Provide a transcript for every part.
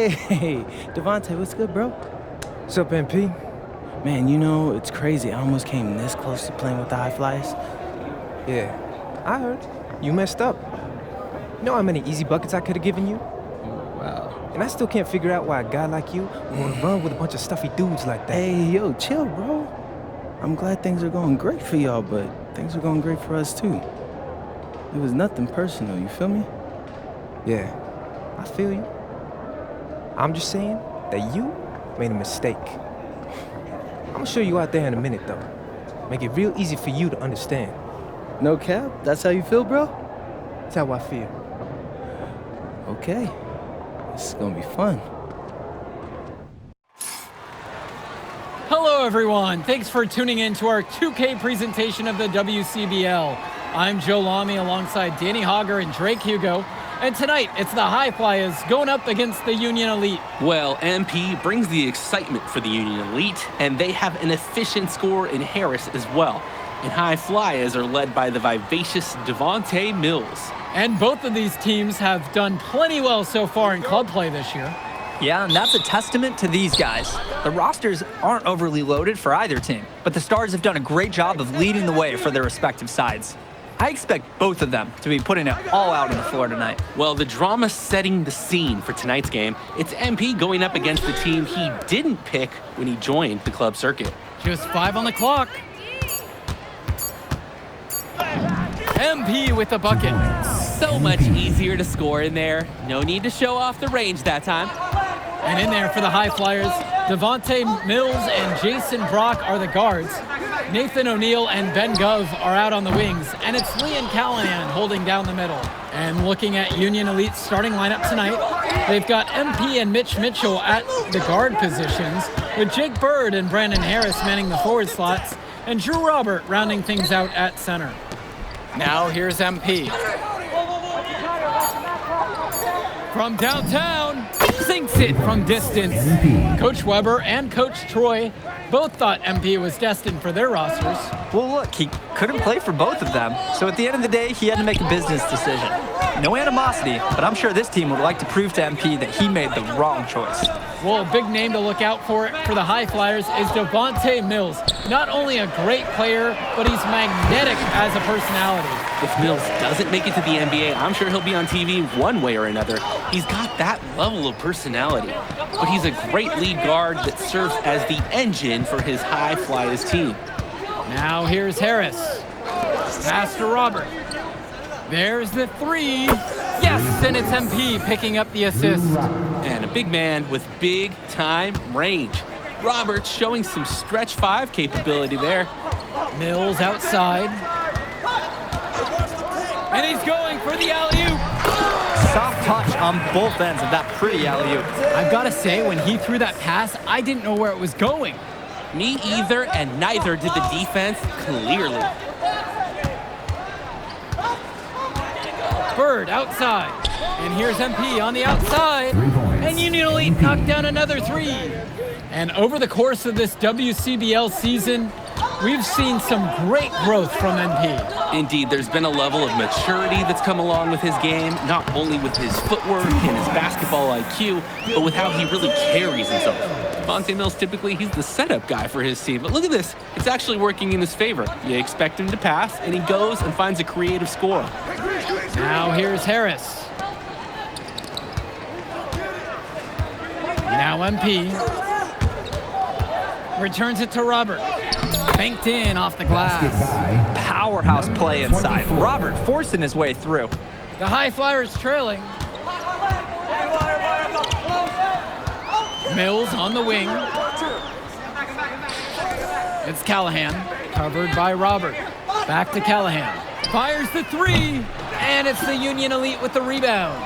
Hey, Devontae, what's good, bro? What's up, MP? Man, you know, it's crazy. I almost came this close to playing with the High Flyers. Yeah, I heard. You messed up. You know how many easy buckets I could have given you? Wow. And I still can't figure out why a guy like you would want to run with a bunch of stuffy dudes like that. Hey, yo, chill, bro. I'm glad things are going great for y'all, but things are going great for us, too. It was nothing personal, you feel me? Yeah, I feel you. I'm just saying that you made a mistake. I'm gonna show you out there in a minute, though. Make it real easy for you to understand. No cap? That's how you feel, bro? That's how I feel. Okay. This is gonna be fun. Hello, everyone. Thanks for tuning in to our 2K presentation of the WCBL. I'm Joe Lamy alongside Danny Hogger and Drake Hugo. And tonight, it's the High Flyers going up against the Union Elite. Well, MP brings the excitement for the Union Elite, and they have an efficient scorer in Harris as well. And High Flyers are led by the vivacious Devontae Mills. And both of these teams have done plenty well so far in club play this year. Yeah, and that's a testament to these guys. The rosters aren't overly loaded for either team, but the Stars have done a great job of leading the way for their respective sides. I expect both of them to be putting it all out on the floor tonight. Well, the drama setting the scene for tonight's game, it's MP going up against the team he didn't pick when he joined the club circuit. Just 5 on the clock. MP with the bucket. So much easier to score in there. No need to show off the range that time. And in there for the High Flyers, Devontae Mills and Jason Brock are the guards. Nathan O'Neill and Ben Gov are out on the wings, and it's Liam Callahan holding down the middle. And looking at Union Elite's starting lineup tonight, they've got MP and Mitch Mitchell at the guard positions, with Jake Bird and Brandon Harris manning the forward slots, and Drew Robert rounding things out at center. Now here's MP. From downtown, sinks it from distance. Coach Weber and Coach Troy both thought MP was destined for their rosters. Well, look, he couldn't play for both of them, so at the end of the day, he had to make a business decision. No animosity, but I'm sure this team would like to prove to MP that he made the wrong choice. Well, a big name to look out for the High Flyers is Devontae Mills. Not only a great player, but he's magnetic as a personality. If Mills doesn't make it to the NBA, I'm sure he'll be on TV one way or another. He's got that level of personality, but he's a great lead guard that serves as the engine for his High Flyers team. Now here's Harris. Pass to Robert. There's the three. Yes, and it's MP picking up the assist. And a big man with big-time range. Roberts showing some stretch 5 capability there. Mills outside. And he's going for the alley-oop. Soft touch on both ends of that pretty alley-oop. I've got to say, when he threw that pass, I didn't know where it was going. Me either, and neither did the defense clearly. Bird outside. And here's MP on the outside. And Union Elite knocked down another 3. And over the course of this WCBL season, we've seen some great growth from MP. Indeed, there's been a level of maturity that's come along with his game, not only with his footwork and his basketball IQ, but with how he really carries himself. Devontae Mills, typically, he's the setup guy for his team. But look at this. It's actually working in his favor. You expect him to pass, and he goes and finds a creative score. Now here's Harris. Now MP. Returns it to Robert. Banked in off the glass. Powerhouse play inside. Robert forcing his way through. The High Flyers trailing. Mills on the wing. It's Callahan, covered by Robert. Back to Callahan. Fires the 3, and it's the Union Elite with the rebound.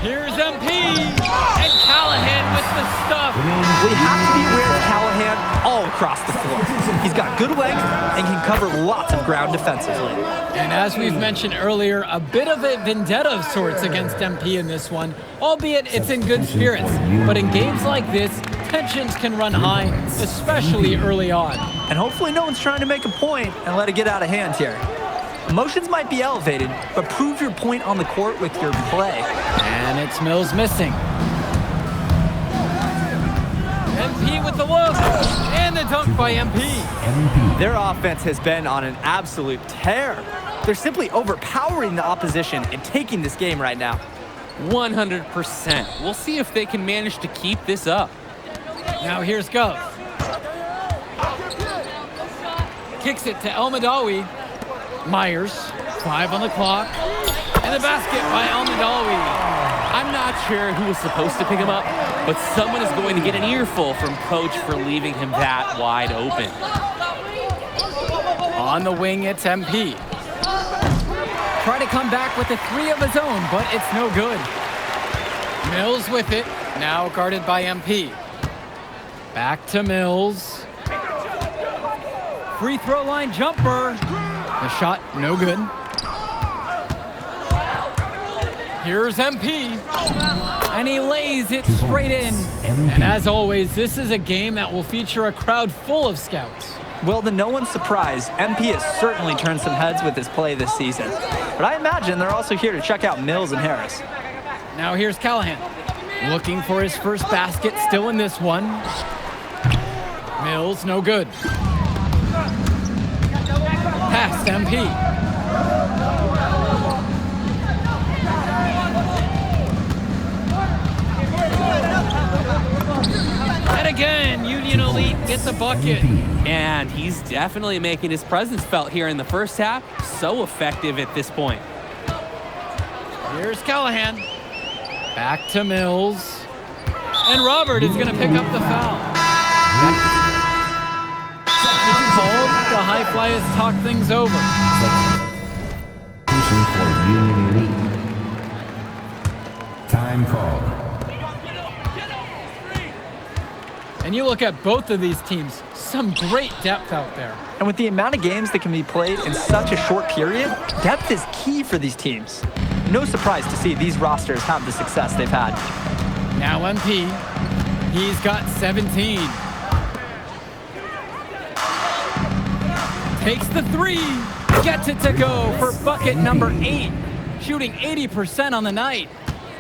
Here's MP, and Callahan with the stuff. We have to be aware of Callahan all across the floor. He's got good length and can cover lots of ground defensively. And as we've mentioned earlier, a bit of a vendetta of sorts against MP in this one, albeit it's in good spirits. But in games like this, tensions can run high, especially early on. And hopefully no one's trying to make a point and let it get out of hand here. Emotions might be elevated, but prove your point on the court with your play. And it's Mills missing. MP with the look, and the dunk by MP. Their offense has been on an absolute tear. They're simply overpowering the opposition and taking this game right now. 100%. We'll see if they can manage to keep this up. Now here's Gov. Kicks it to El Madawi. Myers, 5 on the clock. And the basket by El Madawi. I'm not sure who was supposed to pick him up, but someone is going to get an earful from coach for leaving him that wide open. On the wing, it's MP. Try to come back with a 3 of his own, but it's no good. Mills with it, now guarded by MP. Back to Mills. Free throw line jumper. The shot, no good. Here's MP, and he lays it straight in. And as always, this is a game that will feature a crowd full of scouts. Well, to no one's surprise, MP has certainly turned some heads with his play this season. But I imagine they're also here to check out Mills and Harris. Now here's Callahan, looking for his first basket, still in this one. Mills, no good. Pass to MP. And again, Union Elite get the bucket. And he's definitely making his presence felt here in the first half. So effective at this point. Here's Callahan. Back to Mills. And Robert is going to pick up the foul. Called. The High Flyers talk things over. For Union Elite. Time called. And you look at both of these teams, some great depth out there. And with the amount of games that can be played in such a short period, depth is key for these teams. No surprise to see these rosters have the success they've had. Now MP, he's got 17. Takes the 3, gets it to go for bucket number 8, shooting 80% on the night.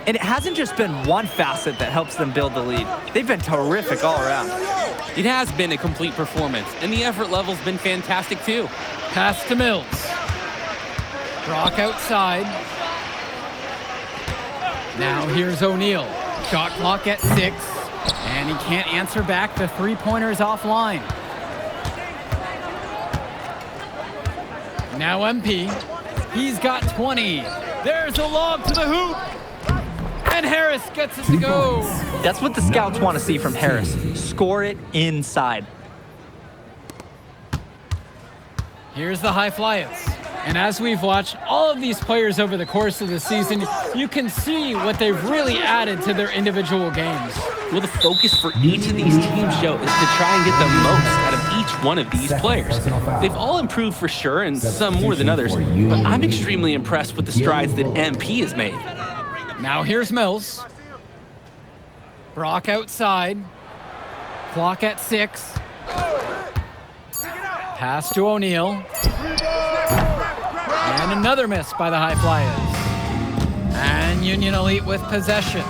And it hasn't just been one facet that helps them build the lead. They've been terrific all around. It has been a complete performance, and the effort level's been fantastic too. Pass to Mills. Brock outside. Now here's O'Neal. Shot clock at 6, and he can't answer back. The three-pointer's offline. Now MP. He's got 20. There's a lob to the hoop. And Harris gets it to go. That's what the scouts want to see from Harris. Score it inside. Here's the High Flyers. And as we've watched all of these players over the course of the season, you can see what they've really added to their individual games. Well, the focus for each of these teams, Joe, is to try and get the most out of each one of these players. They've all improved for sure, and some more than others, but I'm extremely impressed with the strides that MP has made. Now here's Mills. Brock outside. Clock at 6. Pass to O'Neal. And another miss by the High Flyers. And Union Elite with possession.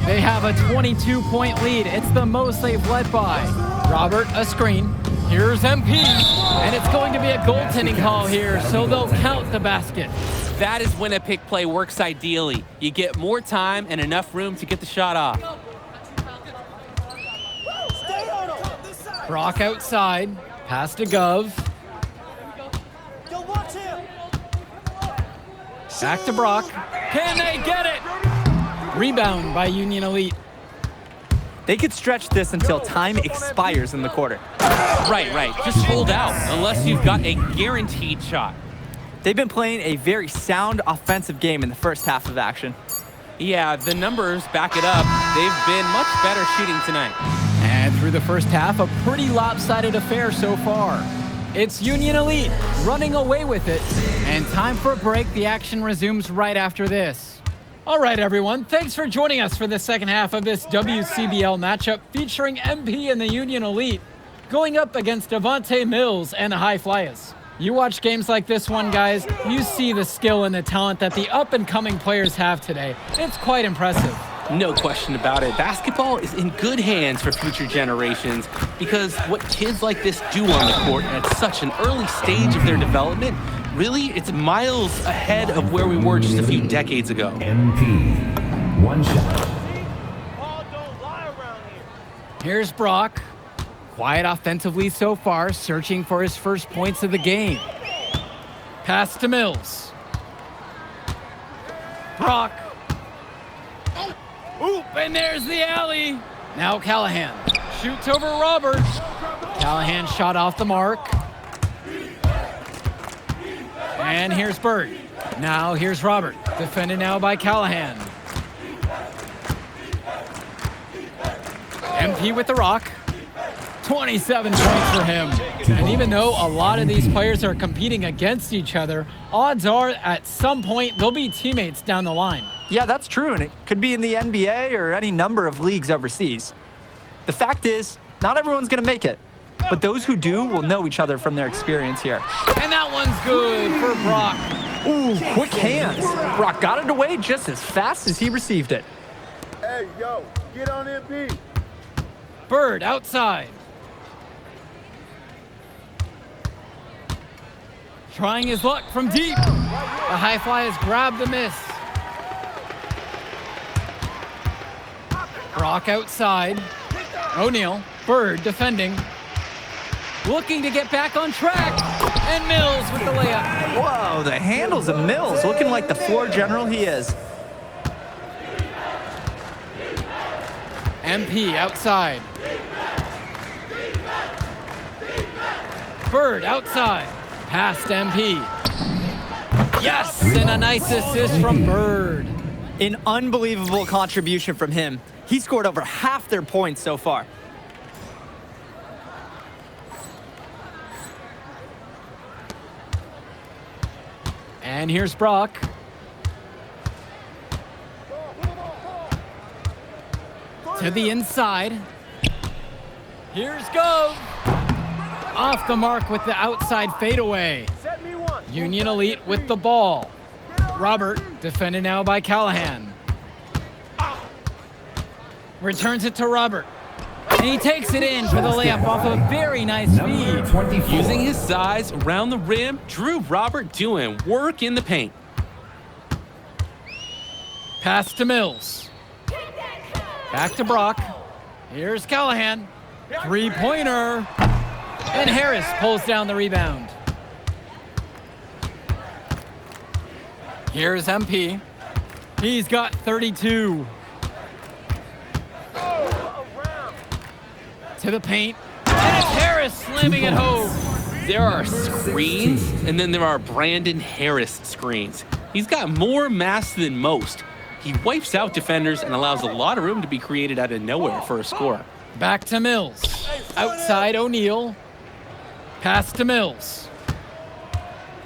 They have a 22-point lead. It's the most they've led by. Robert, a screen. Here's MP. And it's going to be a goaltending call here, so they'll count the basket. That is when a pick play works ideally. You get more time and enough room to get the shot off. Brock outside. Pass to Gov. Back to Brock. Can they get it? Rebound by Union Elite. They could stretch this until time expires in the quarter. Right. Just hold out unless you've got a guaranteed shot. They've been playing a very sound offensive game in the first half of action. Yeah, the numbers back it up. They've been much better shooting tonight. And through the first half, a pretty lopsided affair so far. It's Union Elite running away with it. And time for a break. The action resumes right after this. All right, everyone. Thanks for joining us for the second half of this WCBL matchup featuring MP and the Union Elite going up against Devontae Mills and the High Flyers. You watch games like this one, guys, you see the skill and the talent that the up-and-coming players have today. It's quite impressive. No question about it. Basketball is in good hands for future generations because what kids like this do on the court at such an early stage of their development, really, it's miles ahead of where we were just a few decades ago. MP. One shot. Here's Brock. Quiet offensively so far, searching for his first points of the game. Pass to Mills. Brock. Oop, and there's the alley. Now Callahan shoots over Robert. Callahan shot off the mark. And here's Bird. Now here's Robert, defended now by Callahan. MP with the rock. 27 points for him. And even though a lot of these players are competing against each other, odds are at some point they'll be teammates down the line. Yeah, that's true, and it could be in the NBA or any number of leagues overseas. The fact is, not everyone's going to make it, but those who do will know each other from their experience here. And that one's good for Brock. Ooh, quick hands. Brock got it away just as fast as he received it. Hey, yo, get on MP. Bird outside. Trying his luck from deep. The high fly has grabbed the miss. Brock outside. O'Neal. Bird defending. Looking to get back on track. And Mills with the layup. Whoa, the handles of Mills, looking like the floor general he is. MP outside. Bird outside. Past MP. Yes, and a nice assist from Bird. An unbelievable contribution from him. He scored over half their points so far. And here's Brock. To the inside. Here's Gove. Off the mark with the outside fadeaway. Union Elite with the ball. Robert, defended now by Callahan. Returns it to Robert. And he takes it in for the layup off a very nice feed. 24. Using his size around the rim, Drew Robert doing work in the paint. Pass to Mills. Back to Brock. Here's Callahan. Three-pointer. And Harris pulls down the rebound. Here's MP. He's got 32. To the paint. And it's Harris slamming it home. There are screens, and then there are Brandon Harris screens. He's got more mass than most. He wipes out defenders and allows a lot of room to be created out of nowhere for a score. Back to Mills. Outside O'Neal. Pass to Mills.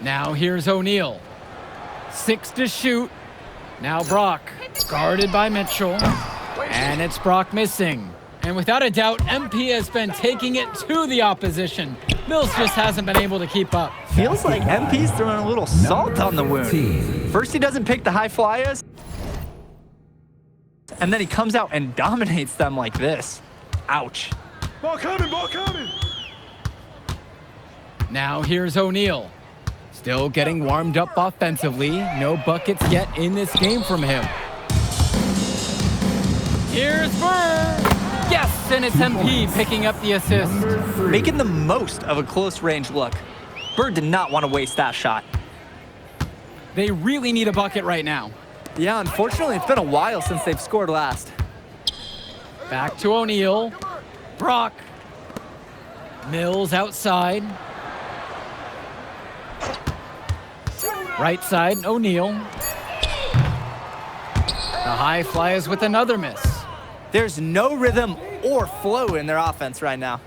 Now here's O'Neal. 6 to shoot. Now Brock. Guarded by Mitchell. And it's Brock missing. And without a doubt, MP has been taking it to the opposition. Mills just hasn't been able to keep up. Feels like MP's throwing a little salt on the wound. First he doesn't pick the high flyers, and then he comes out and dominates them like this. Ouch. Ball coming, ball coming. Now here's O'Neal. Still getting warmed up offensively. No buckets yet in this game from him. Here's Bird. Yes, and it's MP picking up the assist. Making the most of a close range look. Bird did not want to waste that shot. They really need a bucket right now. Yeah, unfortunately, it's been a while since they've scored last. Back to O'Neal. Brock. Mills outside. Right side, O'Neal. The high flies with another miss. There's no rhythm or flow in their offense right now.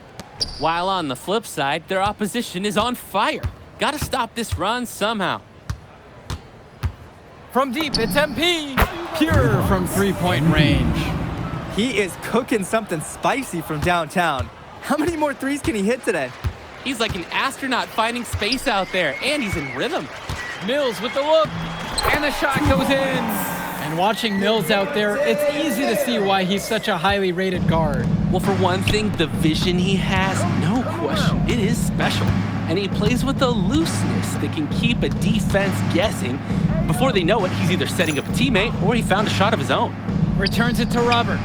While on the flip side, their opposition is on fire. Gotta stop this run somehow. From deep, it's MP. Pure from three-point range. He is cooking something spicy from downtown. How many more threes can he hit today? He's like an astronaut finding space out there, and he's in rhythm. Mills with the look. And the shot goes in. And And watching Mills out there, it's easy to see why he's such a highly rated guard. Well, for one thing, the vision he has, no question, it is special. And he plays with a looseness that can keep a defense guessing. Before they know it, he's either setting up a teammate or he found a shot of his own. Returns it to Robert.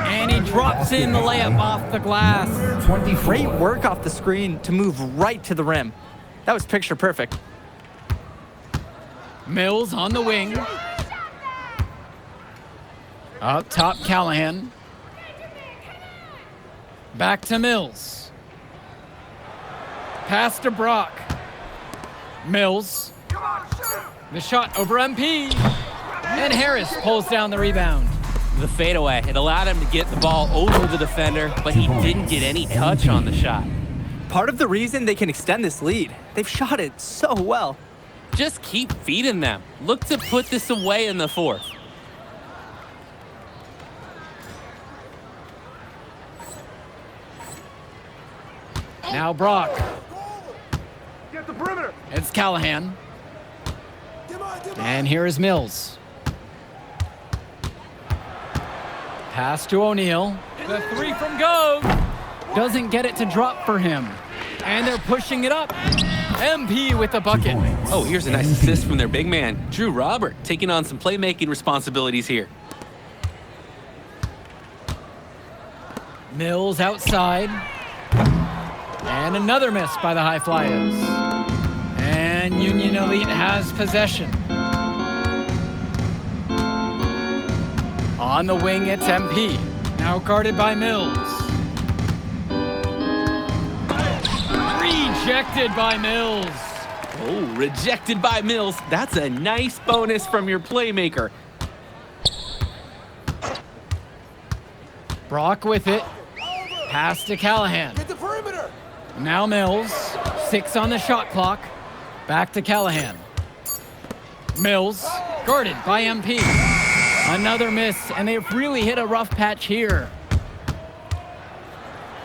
And he drops in the layup off the glass. 24. Great work off the screen to move right to the rim. That was picture perfect. Mills on the wing. Up top, Callahan. Back to Mills. Pass to Brock. Mills. The shot over MP. And Harris pulls down the rebound. The fadeaway, it allowed him to get the ball over the defender, but he didn't get any touch on the shot. Part of the reason they can extend this lead, they've shot it so well. Just keep feeding them. Look to put this away in the fourth. Now Brock. Get the perimeter. It's Callahan. And here is Mills. Pass to O'Neal. The three from Gove. Doesn't get it to drop for him. And they're pushing it up. MP with the bucket. Oh, here's a nice assist from their big man, Drew Robert, taking on some playmaking responsibilities here. Mills outside. And another miss by the High Flyers. And Union Elite has possession. On the wing, it's MP. Now guarded by Mills. Rejected by Mills. Oh, rejected by Mills. That's a nice bonus from your playmaker. Brock with it. Pass to Callahan. Get the perimeter. Now Mills. 6 on the shot clock. Back to Callahan. Mills. Guarded by MP. Another miss, and they've really hit a rough patch here.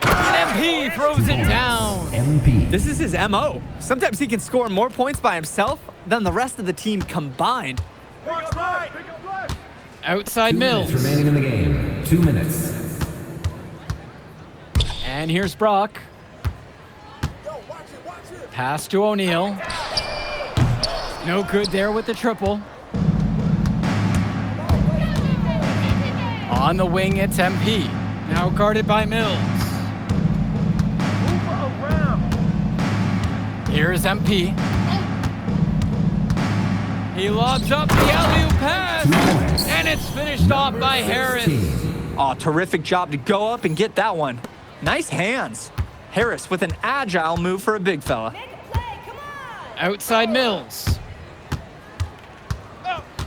And MP throws it down. MP. This is his MO. Sometimes he can score more points by himself than the rest of the team combined. Watch right. Pick up left. Outside 2 Mills. minutes remaining in the game. 2 minutes. And here's Brock. Pass to O'Neal. No good there with the triple. On the wing, it's MP. Now guarded by Mills. Here's MP. He lobs up the alley-oop pass. And it's finished off by Harris. Oh, terrific job to go up and get that one. Nice hands. Harris with an agile move for a big fella. Outside Mills.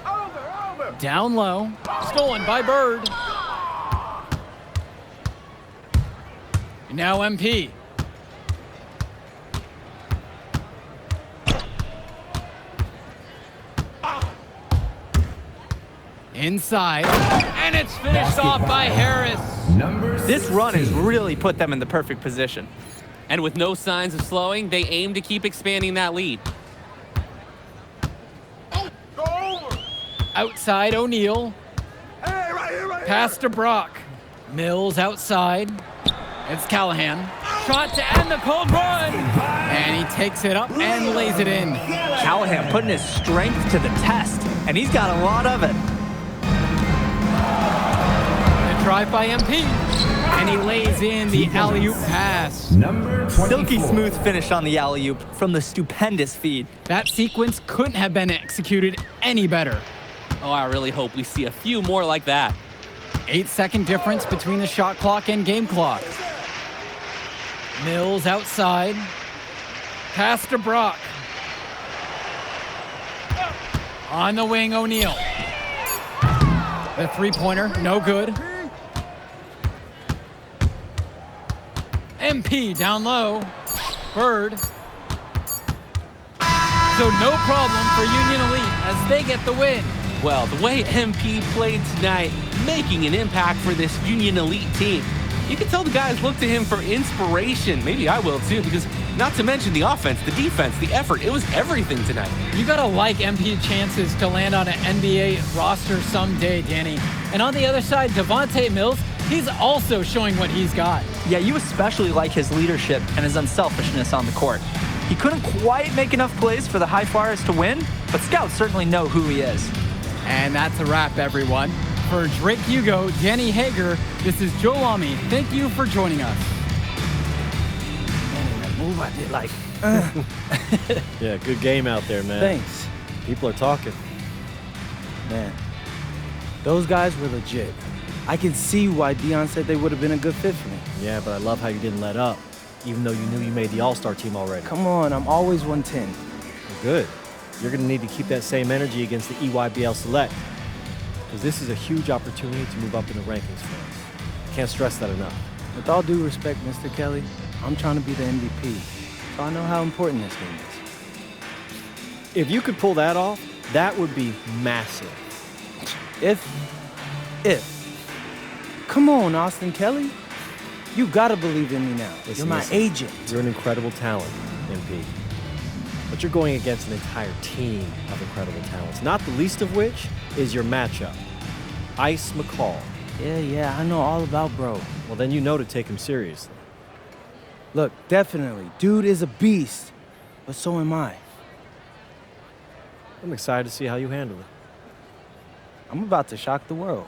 Over. Down low. Stolen by Bird. Now MP. Inside. And it's finished off by Harris. Number This run has 16. really put them in the perfect position. And with no signs of slowing, they aim to keep expanding that lead. Go over. Outside O'Neal. Hey, right here. Pass to Brock. Mills outside. It's Callahan. Shot to end the cold run. And he takes it up and lays it in. Callahan putting his strength to the test, and he's got a lot of it. The drive by MP. And he lays in the alley-oop pass. Number 24. Silky smooth finish on the alley-oop from the stupendous feed. That sequence couldn't have been executed any better. Oh, I really hope we see a few more like that. 8-second difference between the shot clock and game clock. Mills outside. Pass to Brock. On the wing, O'Neal. The three-pointer, no good. MP down low. Bird. So no problem for Union Elite as they get the win. Well, the way MP played tonight, making an impact for this Union Elite team. You can tell the guys look to him for inspiration. Maybe I will too, because not to mention the offense, the defense, the effort. It was everything tonight. You gotta like MP chances to land on an NBA roster someday, Danny. And on the other side, Devontae Mills, he's also showing what he's got. Yeah, you especially like his leadership and his unselfishness on the court. He couldn't quite make enough plays for the High Flyers to win, but scouts certainly know who he is. And that's a wrap, everyone. For Drake Hugo, Danny Hager, this is Joe Lamy. Thank you for joining us. Man, that move I did, like, Yeah, good game out there, man. thanks. People are talking. Man, those guys were legit. I can see why Dion said they would have been a good fit for me. Yeah, but I love how you didn't let up, even though you knew you made the All-Star team already. Come on, I'm always 110. Good. You're going to need to keep that same energy against the EYBL Select, because this is a huge opportunity to move up in the rankings for us. Can't stress that enough. With all due respect, Mr. Kelly, I'm trying to be the MVP, so I know how important this game is. If you could pull that off, that would be massive. If. Come on, Austin Kelly. You gotta believe in me now. You're my agent. You're an incredible talent, MP. But you're going against an entire team of incredible talents, not the least of which is your matchup, Ice McCall. Yeah, I know all about bro. Well, then you know to take him seriously. Look, definitely, dude is a beast, but so am I. I'm excited to see how you handle it. I'm about to shock the world.